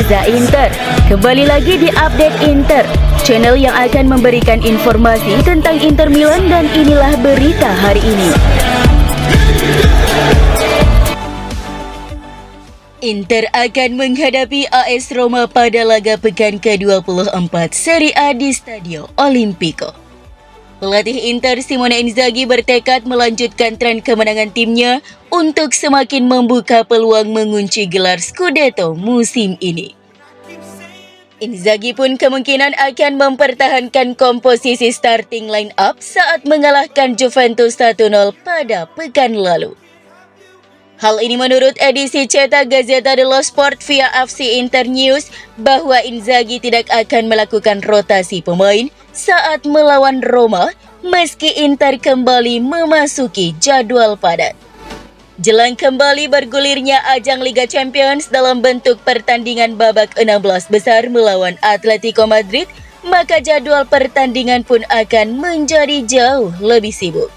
Liza Inter. Kembali lagi di Update Inter, channel yang akan memberikan informasi tentang Inter Milan, dan inilah berita hari ini. Inter akan menghadapi AS Roma pada laga pekan ke-24 Serie A di Stadio Olimpico. Pelatih Inter Simone Inzaghi bertekad melanjutkan tren kemenangan timnya untuk semakin membuka peluang mengunci gelar Scudetto musim ini. Inzaghi pun kemungkinan akan mempertahankan komposisi starting line up saat mengalahkan Juventus 1-0 pada pekan lalu. Hal ini menurut edisi cetak Gazzetta dello Sport via FC Inter News bahwa Inzaghi tidak akan melakukan rotasi pemain saat melawan Roma meski Inter kembali memasuki jadwal padat. Jelang kembali bergulirnya ajang Liga Champions dalam bentuk pertandingan babak 16 besar melawan Atletico Madrid, maka jadwal pertandingan pun akan menjadi jauh lebih sibuk.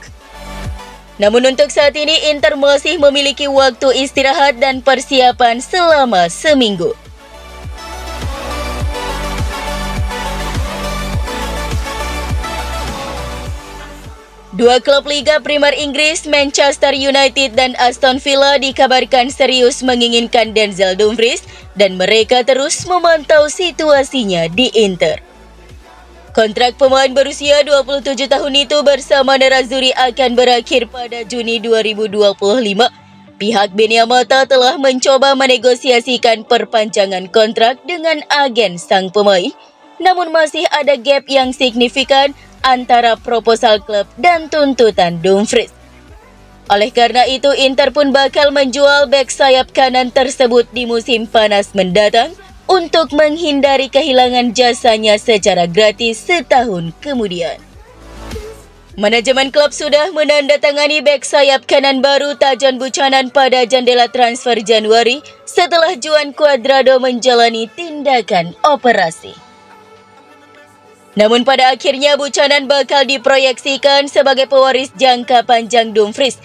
Namun untuk saat ini Inter masih memiliki waktu istirahat dan persiapan selama seminggu. Dua klub Liga Primer Inggris, Manchester United dan Aston Villa, dikabarkan serius menginginkan Denzel Dumfries dan mereka terus memantau situasinya di Inter. Kontrak pemain berusia 27 tahun itu bersama Nerazzurri akan berakhir pada Juni 2025. Pihak Beniamata telah mencoba menegosiasikan perpanjangan kontrak dengan agen sang pemain, namun masih ada gap yang signifikan antara proposal klub dan tuntutan Dumfries. Oleh karena itu, Inter pun bakal menjual bek sayap kanan tersebut di musim panas mendatang untuk menghindari kehilangan jasanya secara gratis setahun kemudian. Manajemen klub sudah menandatangani bek sayap kanan baru Tajon Buchanan pada jendela transfer Januari setelah Juan Cuadrado menjalani tindakan operasi. Namun pada akhirnya Buchanan bakal diproyeksikan sebagai pewaris jangka panjang Dumfries.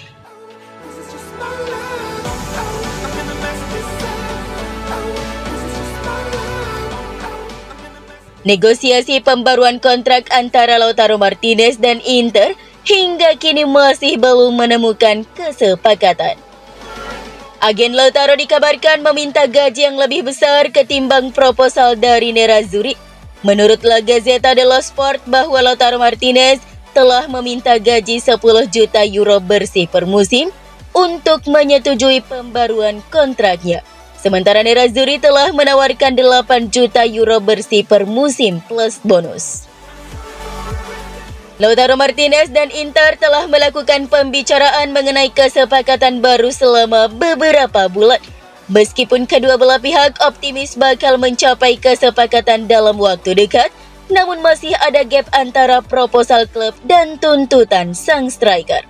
Negosiasi pembaruan kontrak antara Lautaro Martinez dan Inter hingga kini masih belum menemukan kesepakatan. Agen Lautaro dikabarkan meminta gaji yang lebih besar ketimbang proposal dari Nerazzurri. Menurut La Gazzetta dello Sport bahwa Lautaro Martinez telah meminta gaji 10 juta euro bersih per musim untuk menyetujui pembaruan kontraknya. Sementara Nerazzurri telah menawarkan 8 juta euro bersih per musim plus bonus. Lautaro Martinez dan Inter telah melakukan pembicaraan mengenai kesepakatan baru selama beberapa bulan. Meskipun kedua belah pihak optimis bakal mencapai kesepakatan dalam waktu dekat, namun masih ada gap antara proposal klub dan tuntutan sang striker.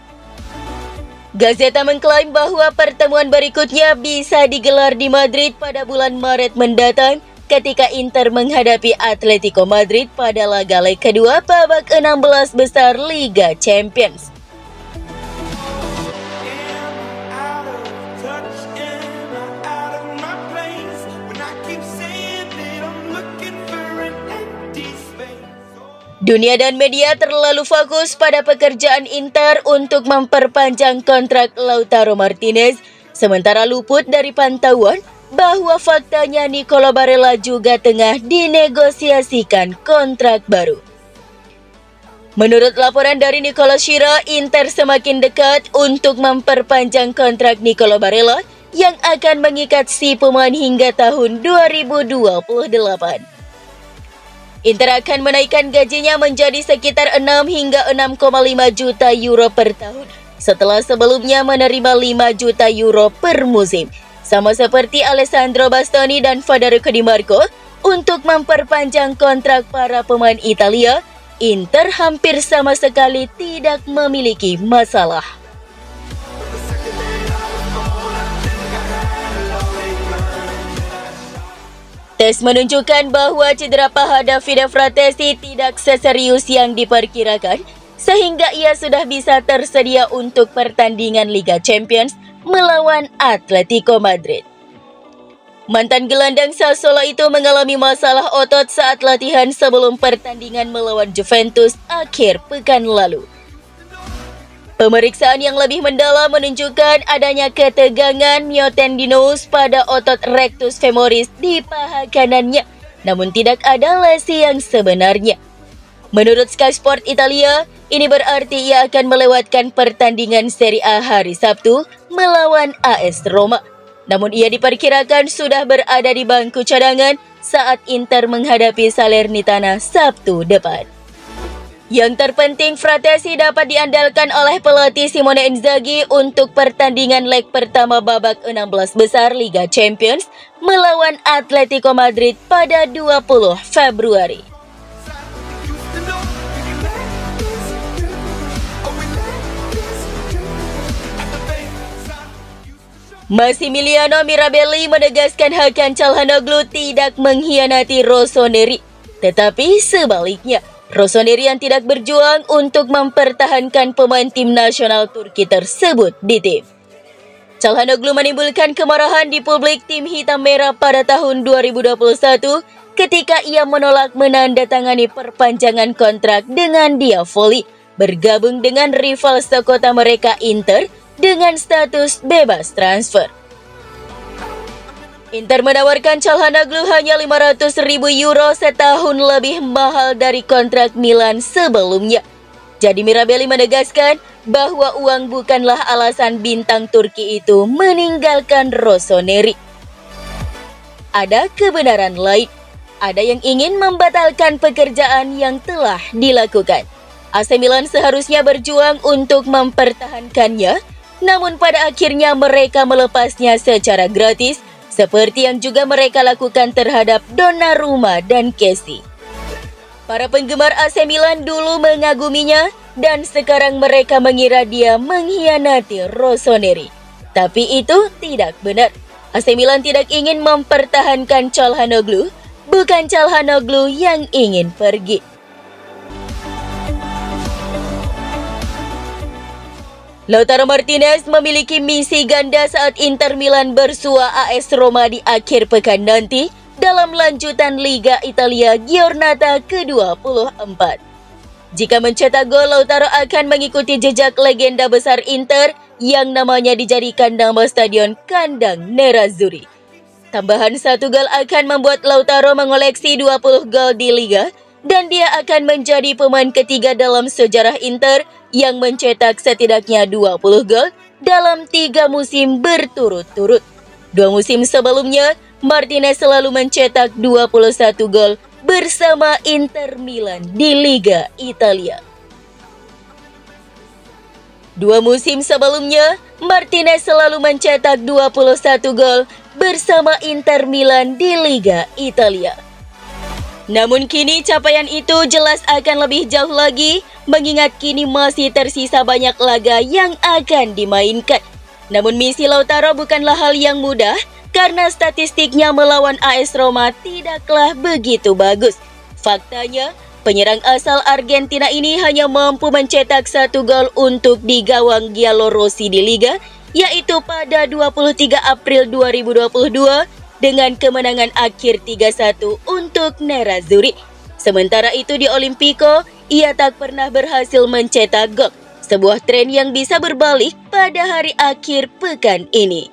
Gazeta mengklaim bahwa pertemuan berikutnya bisa digelar di Madrid pada bulan Maret mendatang ketika Inter menghadapi Atletico Madrid pada laga leg kedua babak 16 besar Liga Champions. Dunia dan media terlalu fokus pada pekerjaan Inter untuk memperpanjang kontrak Lautaro Martinez, sementara luput dari pantauan bahwa faktanya Nicolo Barella juga tengah dinegosiasikan kontrak baru. Menurut laporan dari Nicola Schira, Inter semakin dekat untuk memperpanjang kontrak Nicolo Barella yang akan mengikat si pemain hingga tahun 2028. Inter akan menaikkan gajinya menjadi sekitar 6 hingga 6,5 juta euro per tahun setelah sebelumnya menerima 5 juta euro per musim. Sama seperti Alessandro Bastoni dan Federico Di Marco, untuk memperpanjang kontrak para pemain Italia, Inter hampir sama sekali tidak memiliki masalah. Tes menunjukkan bahwa cedera paha Davide Fratesi tidak seserius yang diperkirakan, sehingga ia sudah bisa tersedia untuk pertandingan Liga Champions melawan Atletico Madrid. Mantan gelandang Sassuolo itu mengalami masalah otot saat latihan sebelum pertandingan melawan Juventus akhir pekan lalu. Pemeriksaan yang lebih mendalam menunjukkan adanya ketegangan myotendinous pada otot rectus femoris di paha kanannya, namun tidak ada lesi yang sebenarnya. Menurut Sky Sport Italia, ini berarti ia akan melewatkan pertandingan Serie A hari Sabtu melawan AS Roma. Namun ia diperkirakan sudah berada di bangku cadangan saat Inter menghadapi Salernitana Sabtu depan. Yang terpenting, Fratesi dapat diandalkan oleh pelatih Simone Inzaghi untuk pertandingan leg pertama babak 16 besar Liga Champions melawan Atletico Madrid pada 20 Februari. Massimiliano Mirabelli menegaskan Hakan Çalhanoğlu tidak mengkhianati Rossoneri, tetapi sebaliknya, Rossoneri yang tidak berjuang untuk mempertahankan pemain tim nasional Turki tersebut di tim. Çalhanoğlu menimbulkan kemarahan di publik tim hitam merah pada tahun 2021 ketika ia menolak menandatangani perpanjangan kontrak dengan Diavoli, bergabung dengan rival sekota mereka Inter dengan status bebas transfer. Inter menawarkan Çalhanoğlu hanya 500.000 euro setahun, lebih mahal dari kontrak Milan sebelumnya. Jadi Mirabelli menegaskan bahwa uang bukanlah alasan bintang Turki itu meninggalkan Rossoneri. Ada kebenaran lain. Ada yang ingin membatalkan pekerjaan yang telah dilakukan. AC Milan seharusnya berjuang untuk mempertahankannya, namun pada akhirnya mereka melepasnya secara gratis, seperti yang juga mereka lakukan terhadap Donnarumma dan Kessie. Para penggemar AC Milan dulu mengaguminya, dan sekarang mereka mengira dia mengkhianati Rossoneri. Tapi itu tidak benar. AC Milan tidak ingin mempertahankan Çalhanoğlu, bukan Çalhanoğlu yang ingin pergi. Lautaro Martinez memiliki misi ganda saat Inter Milan bersua AS Roma di akhir pekan nanti dalam lanjutan Liga Italia Giornata ke-24. Jika mencetak gol, Lautaro akan mengikuti jejak legenda besar Inter yang namanya dijadikan nama stadion kandang Nerazzurri. Tambahan 1 gol akan membuat Lautaro mengoleksi 20 gol di Liga, dan dia akan menjadi pemain ketiga dalam sejarah Inter yang mencetak setidaknya 20 gol dalam 3 musim berturut-turut. 2 musim sebelumnya, Martinez selalu mencetak 21 gol bersama Inter Milan di Liga Italia. 2 musim sebelumnya, Martinez selalu mencetak 21 gol bersama Inter Milan di Liga Italia. Namun kini capaian itu jelas akan lebih jauh lagi, mengingat kini masih tersisa banyak laga yang akan dimainkan. Namun misi Lautaro bukanlah hal yang mudah, karena statistiknya melawan AS Roma tidaklah begitu bagus. Faktanya, penyerang asal Argentina ini hanya mampu mencetak 1 gol untuk di gawang Giallorossi di Liga, yaitu pada 23 April 2022, dengan kemenangan akhir 3-1 untuk Nerazzurri. Sementara itu di Olimpico, ia tak pernah berhasil mencetak gol, sebuah tren yang bisa berbalik pada hari akhir pekan ini.